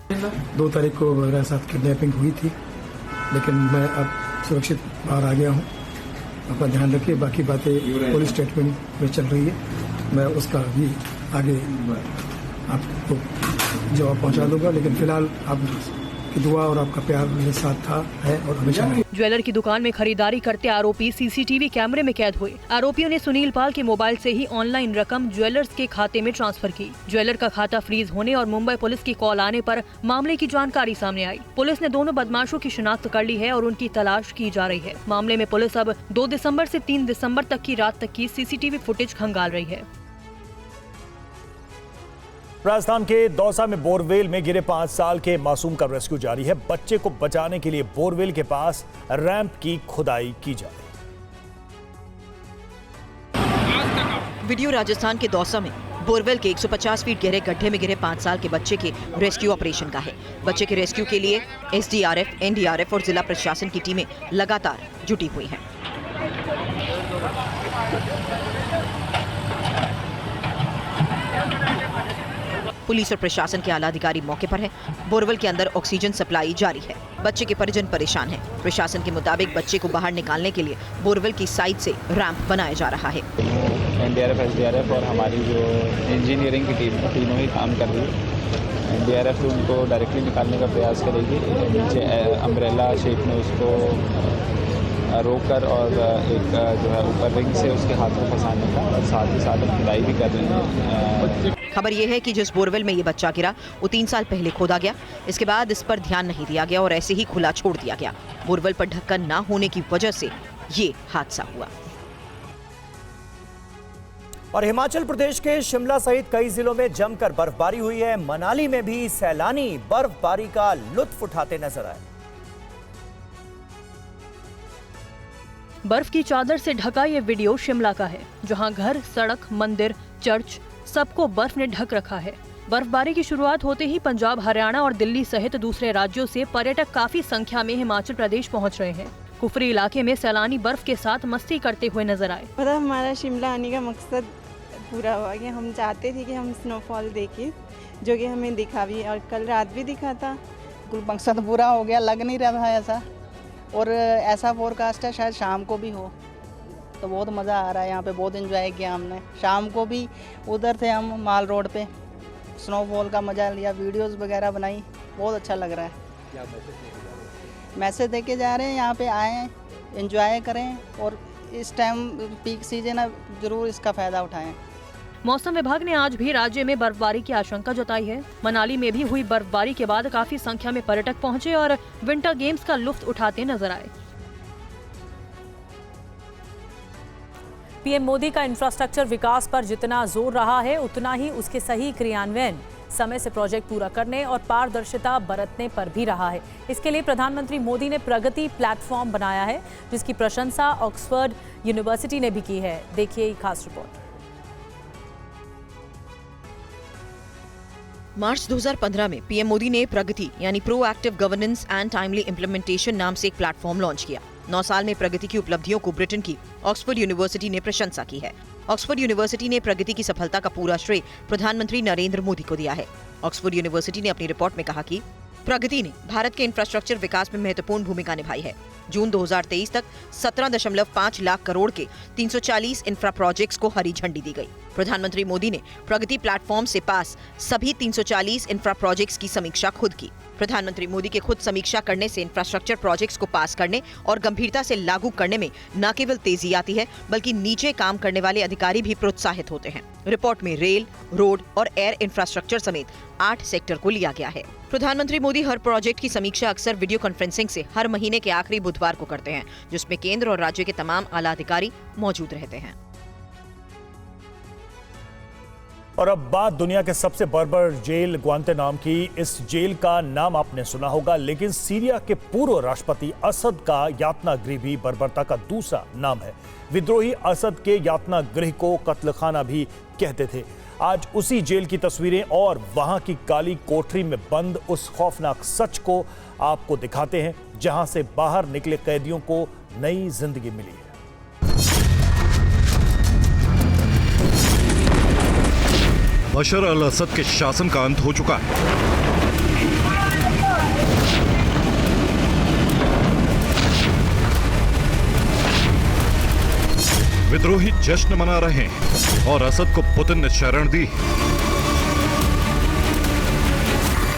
2 तारीख को मेरे साथ किडनैपिंग हुई थी, लेकिन मैं अब सुरक्षित बाहर आ गया हूँ। अपना ध्यान रखिए। बाकी बातें पुलिस स्टेटमेंट में चल रही है, मैं उसका भी आगे आपको जवाब पहुंचा दूंगा, लेकिन फिलहाल आपकी दुआ और आपका प्यार मेरे साथ था, है और हमेशा रहेगा। ज्वेलर की दुकान में खरीदारी करते आरोपी सीसीटीवी कैमरे में कैद हुए। आरोपियों ने सुनील पाल के मोबाइल से ही ऑनलाइन रकम ज्वेलर्स के खाते में ट्रांसफर की। ज्वेलर का खाता फ्रीज होने और मुंबई पुलिस की कॉल आने पर मामले की जानकारी सामने आई। पुलिस ने दोनों बदमाशों की शिनाख्त कर ली है और उनकी तलाश की जा रही है। मामले में पुलिस अब 2 दिसंबर से 3 दिसंबर तक की रात तक की सीसीटीवी फुटेज खंगाल रही है। राजस्थान के दौसा में बोरवेल में गिरे 5 साल के मासूम का रेस्क्यू जारी है। बच्चे को बचाने के लिए बोरवेल के पास रैंप की खुदाई की जा रही है। वीडियो राजस्थान के दौसा में बोरवेल के 150 फीट गहरे गड्ढे में गिरे 5 साल के बच्चे के रेस्क्यू ऑपरेशन का है। बच्चे के रेस्क्यू के लिए SDRF, NDRF और जिला प्रशासन की टीमें लगातार जुटी हुई हैं। पुलिस और प्रशासन के आला अधिकारी मौके पर हैं। बोरवेल के अंदर ऑक्सीजन सप्लाई जारी है। बच्चे के परिजन परेशान हैं। प्रशासन के मुताबिक बच्चे को बाहर निकालने के लिए बोरवेल की साइड से रैंप बनाया जा रहा है। NDRF, SDRF और हमारी जो इंजीनियरिंग की टीम है, तीनों ही काम कर रही है। NDRF उनको डायरेक्टली निकालने का प्रयास करेगी, नीचे अम्ब्रेला शेप में उसको रोककर और एक जो है ऊपर रिंग से उसके हाथ में फंसाने का, और साथ ही साथ खुदाई भी कर रहे हैं। खबर यह है कि जिस बोरवेल में ये बच्चा गिरा वो 3 साल पहले खोदा गया। इसके बाद इस पर ध्यान नहीं दिया गया और ऐसे ही खुला छोड़ दिया गया। बोरवेल पर ढक्कन न होने की वजह से ये हादसा हुआ। और हिमाचल प्रदेश के शिमला सहित कई जिलों में जमकर बर्फबारी हुई है। मनाली में भी सैलानी बर्फबारी का लुत्फ उठाते नजर आए। बर्फ की चादर से ढका ये वीडियो शिमला का है, जहां घर, सड़क, मंदिर, चर्च सबको बर्फ ने ढक रखा है। बर्फबारी की शुरुआत होते ही पंजाब, हरियाणा और दिल्ली सहित दूसरे राज्यों से पर्यटक काफी संख्या में हिमाचल प्रदेश पहुंच रहे हैं। कुफरी इलाके में सैलानी बर्फ के साथ मस्ती करते हुए नजर आए। मतलब हमारा शिमला आने का मकसद पूरा हुआ कि हम चाहते थे कि हम स्नोफॉल देखें, जो कि हमें दिखा भी और कल रात भी दिखा था। मकसद पूरा हो गया, लग नहीं रहा है ऐसा, और ऐसा फोरकास्ट है शायद शाम को भी हो, तो बहुत मज़ा आ रहा है। यहाँ पे बहुत एंजॉय किया हमने। शाम को भी उधर थे हम माल रोड पे, स्नोफॉल का मज़ा लिया, वीडियोस वगैरह बनाई, बहुत अच्छा लग रहा है। क्या मैसेज दे के जा रहे हैं, यहाँ पे आएँ, एंजॉय करें और इस टाइम पीक सीजन है, ज़रूर इसका फ़ायदा उठाएं। मौसम विभाग ने आज भी राज्य में बर्फबारी की आशंका जताई है। मनाली में भी हुई बर्फबारी के बाद काफी संख्या में पर्यटक पहुंचे और विंटर गेम्स का लुत्फ उठाते नजर आए। पीएम मोदी का इंफ्रास्ट्रक्चर विकास पर जितना जोर रहा है, उतना ही उसके सही क्रियान्वयन, समय से प्रोजेक्ट पूरा करने और पारदर्शिता बरतने पर भी रहा है। इसके लिए प्रधानमंत्री मोदी ने प्रगति प्लेटफॉर्म बनाया है, जिसकी प्रशंसा ऑक्सफोर्ड यूनिवर्सिटी ने भी की है। देखिए ये खास रिपोर्ट। मार्च 2015 में पीएम मोदी ने प्रगति यानी proactive governance and timely implementation नाम से एक प्लेटफॉर्म लॉन्च किया। 9 साल में प्रगति की उपलब्धियों को ब्रिटेन की ऑक्सफोर्ड यूनिवर्सिटी ने प्रशंसा की है। ऑक्सफोर्ड यूनिवर्सिटी ने प्रगति की सफलता का पूरा श्रेय प्रधानमंत्री नरेंद्र मोदी को दिया है। ऑक्सफोर्ड यूनिवर्सिटी ने अपनी रिपोर्ट में कहा कि प्रगति ने भारत के इंफ्रास्ट्रक्चर विकास में महत्वपूर्ण भूमिका निभाई है। जून 2023 तक 17.5 लाख करोड़ के 340 इंफ्रा प्रोजेक्ट्स को हरी झंडी दी गई। प्रधानमंत्री मोदी ने प्रगति प्लेटफॉर्म से पास सभी 340 इंफ्रा प्रोजेक्ट्स की समीक्षा खुद की। प्रधानमंत्री मोदी के खुद समीक्षा करने से इंफ्रास्ट्रक्चर प्रोजेक्ट्स को पास करने और गंभीरता से लागू करने में न केवल तेजी आती है, बल्कि नीचे काम करने वाले अधिकारी भी प्रोत्साहित होते हैं। रिपोर्ट में रेल, रोड और एयर इंफ्रास्ट्रक्चर समेत 8 सेक्टर को लिया गया है। प्रधानमंत्री मोदी हर प्रोजेक्ट की समीक्षा अक्सर वीडियो कॉन्फ्रेंसिंग से हर महीने के आखिरी बुधवार को करते हैं, जिसमें केंद्र और राज्य के तमाम आला अधिकारी मौजूद रहते हैं। और अब बात दुनिया के सबसे बर्बर जेल ग्वांतानामो की। इस जेल का नाम आपने सुना होगा, लेकिन सीरिया के पूर्व राष्ट्रपति असद का यातना गृह भी बर्बरता का दूसरा नाम है। विद्रोही असद के यातना गृह को कत्लखाना भी कहते थे। आज उसी जेल की तस्वीरें और वहां की काली कोठरी में बंद उस खौफनाक सच को आपको दिखाते हैं, जहां से बाहर निकले कैदियों को नई जिंदगी मिली है। बशर अल असद के शासन का अंत हो चुका है। विद्रोही जश्न मना रहे हैं और असद को पुतिन ने शरण दी।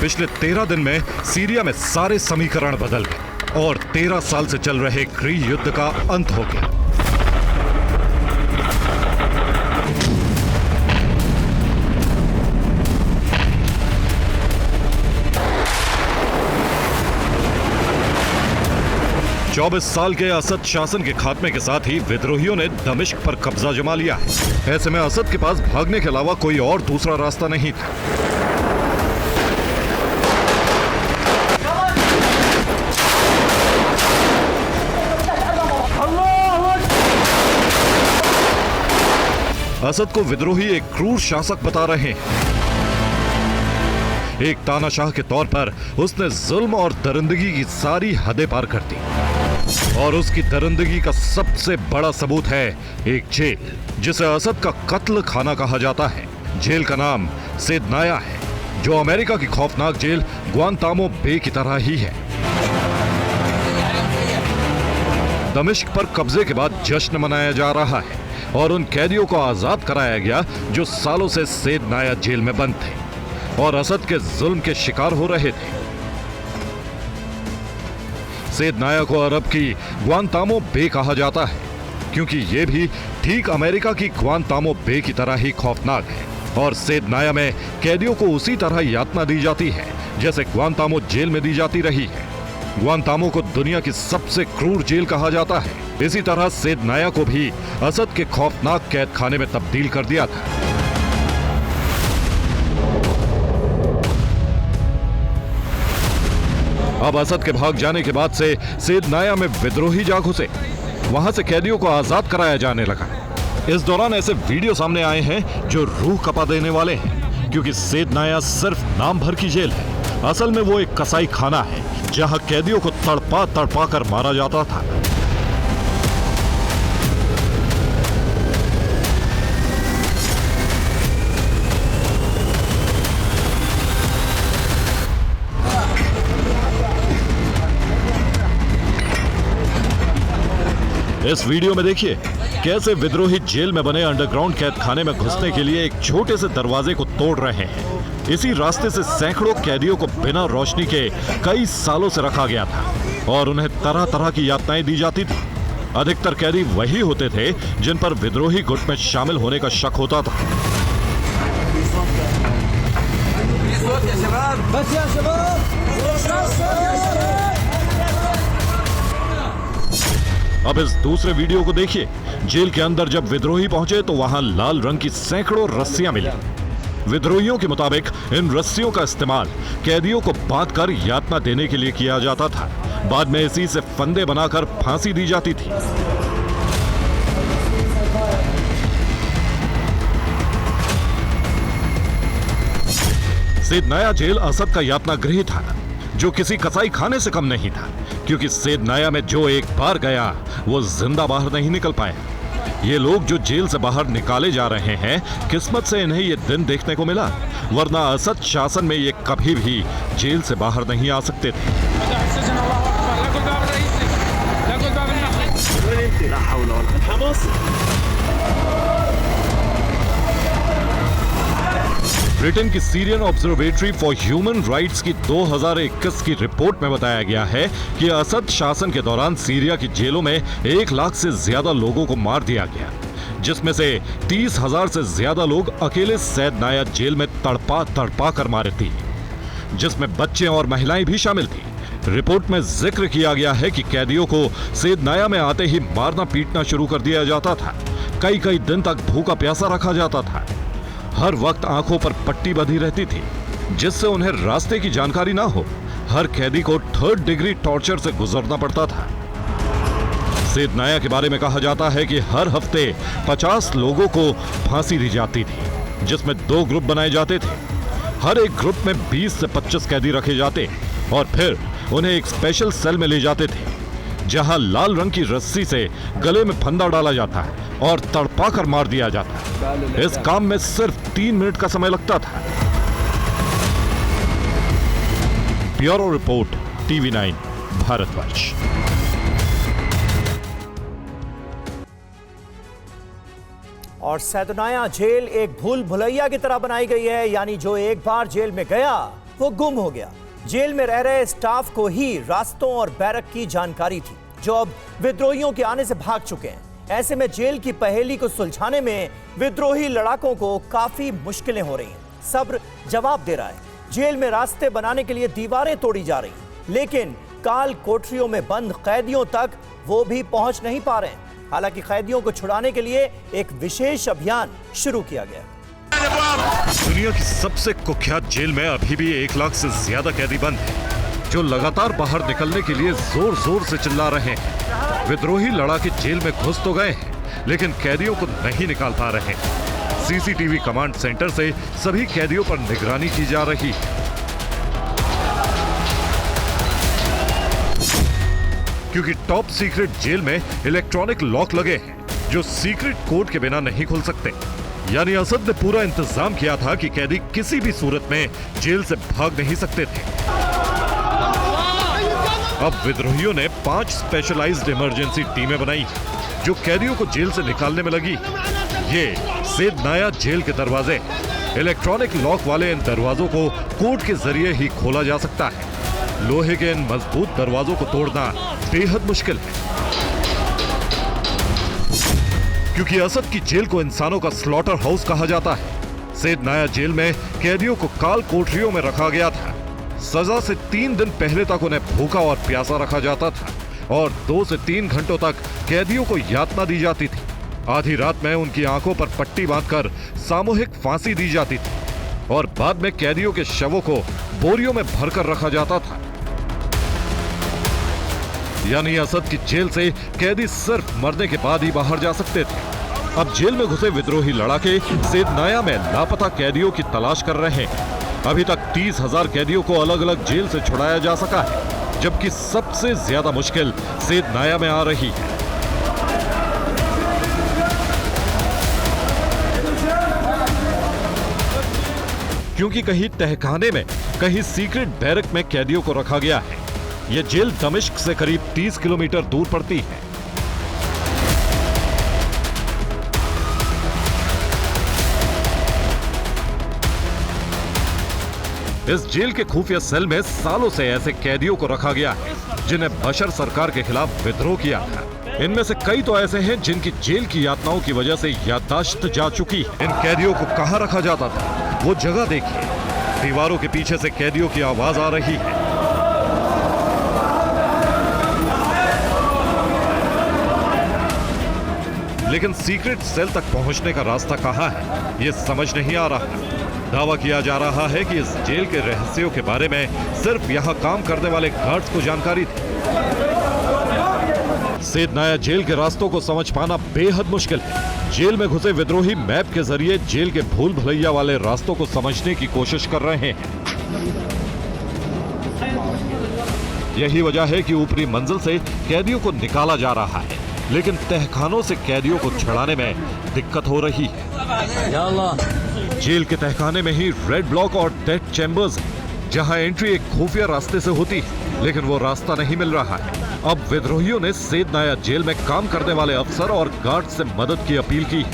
पिछले 13 दिन में सीरिया में सारे समीकरण बदल गए और 13 साल से चल रहे गृह युद्ध का अंत हो गया। चौबीस साल के असद शासन के खात्मे के साथ ही विद्रोहियों ने दमिश्क पर कब्जा जमा लिया है। ऐसे में असद के पास भागने के अलावा कोई और दूसरा रास्ता नहीं था। असद को विद्रोही एक क्रूर शासक बता रहे हैं। एक तानाशाह के तौर पर उसने जुल्म और दरिंदगी की सारी हदें पार कर दी, और उसकी दरिंदगी का सबसे बड़ा सबूत है एक जेल जिसे असद का कत्ल खाना कहा जाता है। जेल का नाम सेदनाया है, जो अमेरिका की खौफनाक जेल ग्वांतानामो बे की तरह ही है। दमिश्क पर कब्जे के बाद जश्न मनाया जा रहा है और उन कैदियों को आजाद कराया गया जो सालों से सेदनाया जेल में बंद थे और असद के जुल्म के शिकार हो रहे थे। सेदनाया को अरब की ग्वांतानामो बे कहा जाता है, क्योंकि ये भी ठीक अमेरिका की ग्वांतानामो बे की तरह ही खौफनाक है। और सेदनाया में कैदियों को उसी तरह यातना दी जाती है जैसे ग्वांतानामो जेल में दी जाती रही है। ग्वांतानामो को दुनिया की सबसे क्रूर जेल कहा जाता है। इसी तरह सैद नाया को भी असद के खौफनाक कैद खाने में तब्दील कर दिया था। अब असद के भाग जाने के बाद से सैद नाया में विद्रोही जाग घुसे। वहां से कैदियों को आजाद कराया जाने लगा। इस दौरान ऐसे वीडियो सामने आए हैं जो रूह कपा देने वाले हैं, क्योंकि सैद नाया सिर्फ नाम भर की जेल है। असल में वो एक कसाई खाना है जहां कैदियों को तड़पा तड़पा कर मारा जाता था। इस वीडियो में देखिए कैसे विद्रोही जेल में बने अंडरग्राउंड कैद खाने में घुसने के लिए एक छोटे से दरवाजे को तोड़ रहे हैं। इसी रास्ते से सैकड़ों कैदियों को बिना रोशनी के कई सालों से रखा गया था और उन्हें तरह तरह की यातनाएं दी जाती थी। अधिकतर कैदी वही होते थे जिन पर विद्रोही गुट में शामिल होने का शक होता था। अब इस दूसरे वीडियो को देखिए। जेल के अंदर जब विद्रोही पहुंचे तो वहां लाल रंग की सैकड़ों रस्सियां मिली। विद्रोहियों के मुताबिक इन रस्सियों का इस्तेमाल कैदियों को बांधकर यातना देने के लिए किया जाता था। बाद में इसी से फंदे बनाकर फांसी दी जाती थी। सैद नाया जेल असद का यातना गृह था, जो किसी कसाई खाने से कम नहीं था, क्योंकि सैद नाया में जो एक बार गया वो जिंदा बाहर नहीं निकल पाया। ये लोग जो जेल से बाहर निकाले जा रहे हैं, किस्मत से इन्हें ये दिन देखने को मिला, वरना असद शासन में ये कभी भी जेल से बाहर नहीं आ सकते थे। ब्रिटेन की Syrian observatory for human rights की 2021 की रिपोर्ट में बताया गया है कि असद शासन के दौरान सीरिया की जेलों में 1 लाख से ज्यादा लोगों को मार दिया गया, जिसमें से 30,000 से ज्यादा लोग अकेले सैद नाया जेल में तड़पा तड़पा कर मारे थे, जिसमें बच्चे और महिलाएं भी शामिल थी। रिपोर्ट में जिक्र किया गया है कि कैदियों को सैद नाया में आते ही मारना पीटना शुरू कर दिया जाता था। कई कई दिन तक भूखा प्यासा रखा जाता था। हर वक्त आंखों पर पट्टी बंधी रहती थी, जिससे उन्हें रास्ते की जानकारी ना हो। हर कैदी को 3rd डिग्री टॉर्चर से गुजरना पड़ता था। सैद नाया के बारे में कहा जाता है कि हर हफ्ते 50 लोगों को फांसी दी जाती थी, जिसमें 2 ग्रुप बनाए जाते थे। हर एक ग्रुप में 20 से 25 कैदी रखे जाते और फिर उन्हें एक स्पेशल सेल में ले जाते थे, जहां लाल रंग की रस्सी से गले में फंदा डाला जाता है और तड़पा कर मार दिया जाता है। इस काम में सिर्फ 3 मिनट का समय लगता था। Bureau report, TV9 Bharatvarsh. और सैद नाया जेल एक भूल भुलैया की तरह बनाई गई है, यानी जो एक बार जेल में गया वो गुम हो गया। जेल में रह रहे स्टाफ को ही रास्तों और बैरक की जानकारी थी, जो अब विद्रोहियों के आने से भाग चुके हैं। ऐसे में जेल की पहेली को सुलझाने में विद्रोही लड़ाकों को काफी मुश्किलें हो रही हैं। सब्र जवाब दे रहा है। जेल में रास्ते बनाने के लिए दीवारें तोड़ी जा रही हैं, लेकिन काल कोठरियों में बंद कैदियों तक वो भी पहुंच नहीं पा रहे हैं। हालांकि कैदियों को छुड़ाने के लिए एक विशेष अभियान शुरू किया गया। दुनिया की सबसे कुख्यात जेल में अभी भी 1 लाख से ज्यादा कैदी बंद हैं, जो लगातार बाहर निकलने के लिए जोर जोर से चिल्ला रहे हैं। विद्रोही लड़ाके जेल में घुस तो गए हैं, लेकिन कैदियों को नहीं निकाल पा रहे। CCTV कमांड सेंटर से सभी कैदियों पर निगरानी की जा रही है। क्योंकि टॉप सीक्रेट जेल में इलेक्ट्रॉनिक लॉक लगे हैं, जो सीक्रेट कोड के बिना नहीं खुल सकते। यानी असद ने पूरा इंतजाम किया था कि कैदी किसी भी सूरत में जेल से भाग नहीं सकते थे। अब विद्रोहियों ने 5 स्पेशलाइज्ड इमरजेंसी टीमें बनाई, जो कैदियों को जेल से निकालने में लगी। ये सैद नाया जेल के दरवाजे, इलेक्ट्रॉनिक लॉक वाले इन दरवाजों को कोड के जरिए ही खोला जा सकता है। लोहे के इन मजबूत दरवाजों को तोड़ना बेहद मुश्किल है, क्योंकि असद की जेल को इंसानों का स्लॉटर हाउस कहा जाता है। सैद नाया जेल में कैदियों को काल कोठरियों में रखा गया था। सजा से 3 दिन पहले तक उन्हें भूखा और प्यासा रखा जाता था। और 2 से 3 घंटों तक कैदियों को यातना दी जाती थी। आधी रात में उनकी आंखों पर पट्टी बांधकर सामूहिक फांसी दी जाती थी और बाद में कैदियों के शवों को बोरियों में भरकर रखा जाता था। यानी असद की जेल से कैदी सिर्फ मरने के बाद ही बाहर जा सकते थे। अब जेल में घुसे विद्रोही लड़ाके सेदनाया में लापता कैदियों की तलाश कर रहे हैं। अभी तक 30,000 कैदियों को अलग अलग जेल से छुड़ाया जा सका है, जबकि सबसे ज्यादा मुश्किल सेदनाया में आ रही है। क्योंकि कहीं तहखाने में, कहीं सीक्रेट बैरक में कैदियों को रखा गया है। यह जेल दमिश्क से करीब 30 किलोमीटर दूर पड़ती है। इस जेल के खुफिया सेल में सालों से ऐसे कैदियों को रखा गया है जिन्हें बशर सरकार के खिलाफ विद्रोह किया था। इनमें से कई तो ऐसे हैं जिनकी जेल की यातनाओं की वजह से याददाश्त जा चुकी है। इन कैदियों को कहां रखा जाता था, वो जगह देखिए। दीवारों के पीछे से कैदियों की आवाज आ रही है। लेकिन सीक्रेट सेल तक पहुंचने का रास्ता कहां है, ये समझ नहीं आ रहा। दावा किया जा रहा है कि इस जेल के रहस्यों के बारे में सिर्फ यहां काम करने वाले गार्ड्स को जानकारी थी। सेदनाया जेल के रास्तों को समझ पाना बेहद मुश्किल है। जेल में घुसे विद्रोही मैप के जरिए जेल के भूल भुलैया वाले रास्तों को समझने की कोशिश कर रहे हैं। यही वजह है कि ऊपरी मंजिल से कैदियों को निकाला जा रहा है, लेकिन तहखानों से कैदियों को छुड़ाने में दिक्कत हो रही है। जेल के तहखाने में ही रेड ब्लॉक और डेथ चैम्बर्स हैं, जहां एंट्री एक खुफिया रास्ते से होती है, लेकिन वो रास्ता नहीं मिल रहा है। अब विद्रोहियों ने सेदनाया जेल में काम करने वाले अफसर और गार्ड से मदद की अपील की है,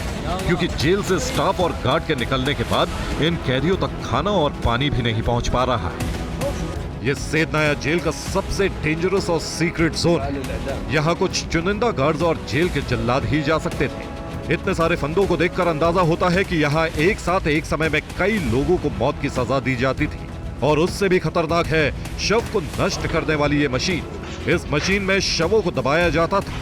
क्योंकि जेल से स्टाफ और गार्ड के निकलने के बाद इन कैदियों तक खाना और पानी भी नहीं पहुंच पा रहा है। ये सेदनाया जेल का सबसे डेंजरस और सीक्रेट जोन है। यहाँ कुछ चुनिंदा गार्ड्स और जेल के जल्लाद ही जा सकते थे। इतने सारे फंदों को देखकर अंदाजा होता है कि यहाँ एक साथ एक समय में कई लोगों को मौत की सजा दी जाती थी। और उससे भी खतरनाक है शव को नष्ट करने वाली ये मशीन। इस मशीन में शवों को दबाया जाता था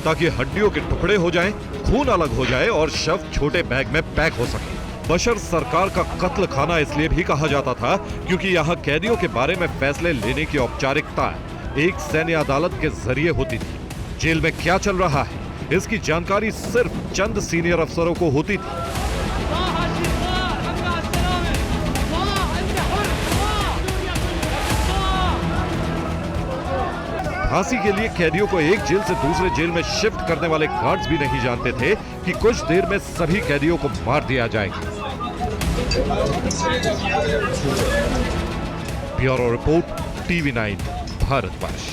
ताकि हड्डियों के टुकड़े हो जाएं, खून अलग हो जाए और शव छोटे बैग में पैक हो सके। बशर सरकार का कत्ल खाना इसलिए भी कहा जाता था क्योंकि यहाँ कैदियों के बारे में फैसले लेने की औपचारिकता एक सैन्य अदालत के जरिए होती थी। जेल में क्या चल रहा है, इसकी जानकारी सिर्फ चंद सीनियर अफसरों को होती थी। फांसी के लिए कैदियों को एक जेल से दूसरे जेल में शिफ्ट करने वाले गार्ड्स भी नहीं जानते थे कि कुछ देर में सभी कैदियों को मार दिया जाएगा। Bureau report, TV9 Bharatvarsh.